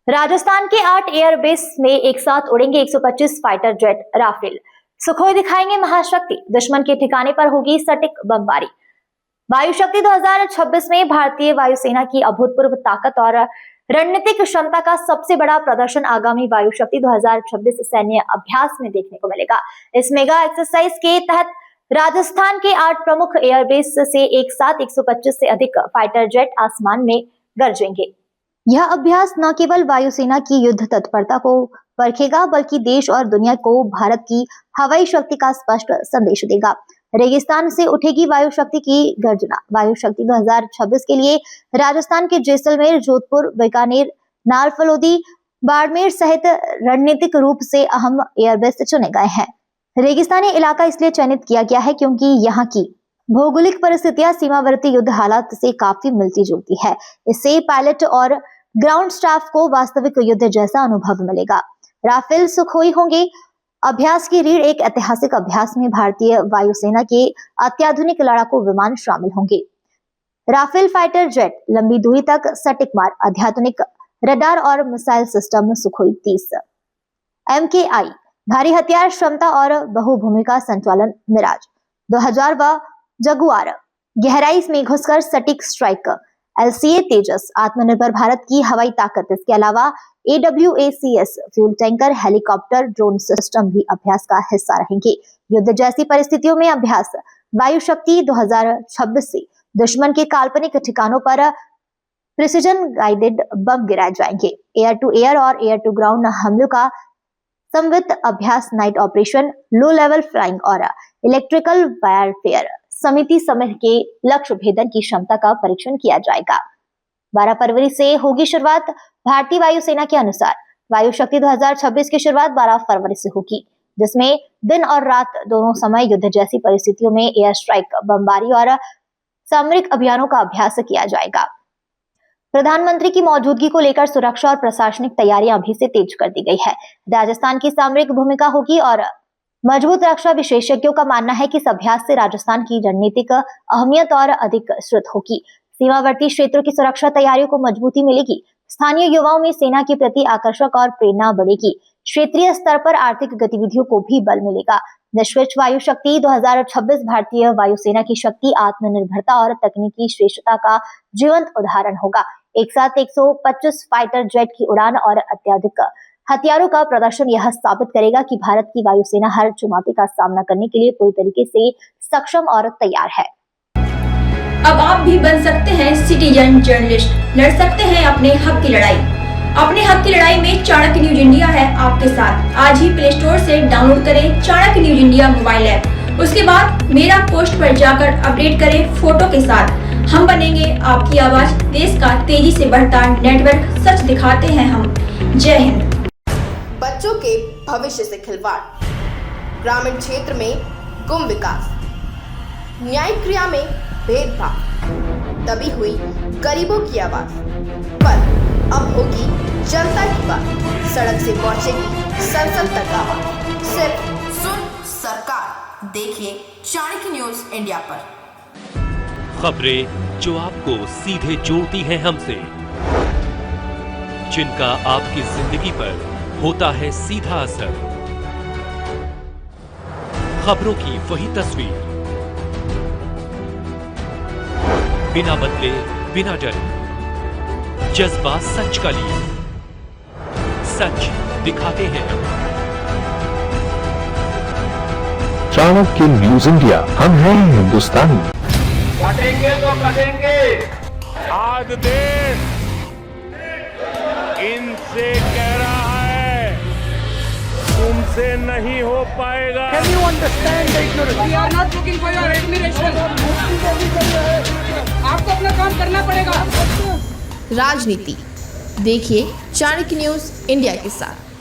राजस्थान के 8 एयरबेस में एक साथ उड़ेंगे 125 फाइटर जेट राफेल। सुखोई दिखाएंगे महाशक्ति, दुश्मन के ठिकाने पर होगी सटीक बमबारी। वायु शक्ति 2026 में भारतीय वायुसेना की अभूतपूर्व ताकत और रणनीतिक क्षमता का सबसे बड़ा प्रदर्शन आगामी वायु शक्ति 2026 सैन्य अभ्यास में देखने को मिलेगा। इस मेगा एक्सरसाइज के तहत राजस्थान के 8 प्रमुख एयरबेस से एक साथ 125 से अधिक फाइटर जेट आसमान में गरजेंगे। यह अभ्यास न केवल वायुसेना की युद्ध तत्परता को परखेगा, बल्कि देश और दुनिया को भारत की हवाई शक्ति का स्पष्ट संदेश देगा। रेगिस्तान से उठेगी वायु शक्ति की गर्जना। वायु शक्ति 2026 के लिए राजस्थान के जैसलमेर, जोधपुर, बीकानेर, नारफलोदी, बाड़मेर सहित रणनीतिक रूप से अहम एयरबेस चुने गए हैं। रेगिस्तानी इलाका इसलिए चयनित किया गया है क्योंकि यहाँ की भौगोलिक परिस्थितियां सीमावर्ती युद्ध हालात से काफी मिलती जुलती है। इससे पायलट और ग्राउंड स्टाफ को वास्तविक युद्ध जैसा अनुभव मिलेगा। राफेल सुखोई होंगे। अभ्यास की रीढ़ एक ऐतिहासिक अभ्यास में भारतीय वायुसेना के अत्याधुनिक लड़ाकू विमान शामिल होंगे। राफेल फाइटर जेट लंबी दूरी तक सटीक मार, अत्याधुनिक रडार और मिसाइल सिस्टम सुखोई 30, MKI भारी हथियार क्षमता और बहुभूमिका संचालन, मिराज 2000 जगुआर गहराई में घुसकर सटीक स्ट्राइक, LCA तेजस आत्मनिर्भर भारत की हवाई ताकत। इसके अलावा AWACS fuel tanker, helicopter, drone system भी अभ्यास का हिस्सा रहेंगे। युद्ध जैसी परिस्थितियों में अभ्यास वायु शक्ति 2026 से दुश्मन के काल्पनिक ठिकानों पर प्रिसीजन गाइडेड बम गिराए जाएंगे। एयर टू एयर और एयर टू ग्राउंड हमलों का समन्वित अभ्यास, night operation, low level flying और इलेक्ट्रिकल वारफेयर समिति समय के लक्ष्य भेदन की क्षमता का परीक्षण किया जाएगा। 12 फरवरी से होगी शुरुआत। भारतीय वायुसेना के अनुसार वायु शक्ति 2026 की शुरुआत 12 फरवरी से होगी, जिसमें दिन और रात दोनों समय युद्ध जैसी परिस्थितियों में एयर स्ट्राइक, बमबारी और सामरिक अभियानों का अभ्यास किया जाएगा। प्रधानमंत्री की मौजूदगी को लेकर सुरक्षा और प्रशासनिक तैयारियां अभी से तेज कर दी गई है। राजस्थान की सामरिक भूमिका होगी और मजबूत रक्षा विशेषज्ञों का मानना है कि इस अभ्यास से राजस्थान की रणनीतिक अहमियत और अधिक विस्तृत होगी। सीमावर्ती क्षेत्रों की सुरक्षा तैयारियों को मजबूती मिलेगी। स्थानीय युवाओं में सेना के प्रति आकर्षक और प्रेरणा बढ़ेगी। क्षेत्रीय स्तर पर आर्थिक गतिविधियों को भी बल मिलेगा। निष्क्रिय वायु शक्ति 2026 भारतीय वायुसेना की शक्ति, आत्मनिर्भरता और तकनीकी श्रेष्ठता का जीवंत उदाहरण होगा। एक साथ 125 फाइटर जेट की उड़ान और अत्याधिक हथियारों का प्रदर्शन यह साबित करेगा कि भारत की वायुसेना हर चुनौती का सामना करने के लिए पूरी तरीके से सक्षम और तैयार है। अब आप भी बन सकते हैं सिटीजन जर्नलिस्ट, लड़ सकते हैं अपने हक की लड़ाई। अपने हक की लड़ाई में चाणक्य न्यूज इंडिया है आपके साथ। आज ही प्ले स्टोर से डाउनलोड करें Chanakya news India mobile app. उसके बाद मेरा पोस्ट पर जाकर अपडेट करें फोटो के साथ। हम बनेंगे आपकी आवाज, देश का तेजी से बढ़ता नेटवर्क, सच दिखाते हैं हम। जय हिंद। बच्चों के भविष्य से खिलवाड़, ग्रामीण क्षेत्र में गुम विकास, न्यायिक क्रिया में भेदभाव, दबी हुई गरीबों की आवाज, पर अब होगी जनता की बात। सड़क से पहुंचेगी संसद तक आवाज। सिर्फ सुन सरकार, देखिए चाणक्य न्यूज इंडिया पर खबरें जो आपको सीधे जोड़ती हैं हमसे, जिनका आपकी जिंदगी पर होता है सीधा असर। खबरों की वही तस्वीर, बिना बदले, बिना डरे, जज्बा सच का लिए, सच दिखाते हैं। चाणक्य न्यूज इंडिया, हम हैं हिंदुस्तानी। कटेंगे तो कटेंगे। आज देश इनसे कह रहा है तुमसे नहीं हो पाएगा। Can you understand the ignorance? We are not looking for your admiration. आपको अपना काम करना पड़ेगा। राजनीति देखिए चाणक्य न्यूज इंडिया के साथ।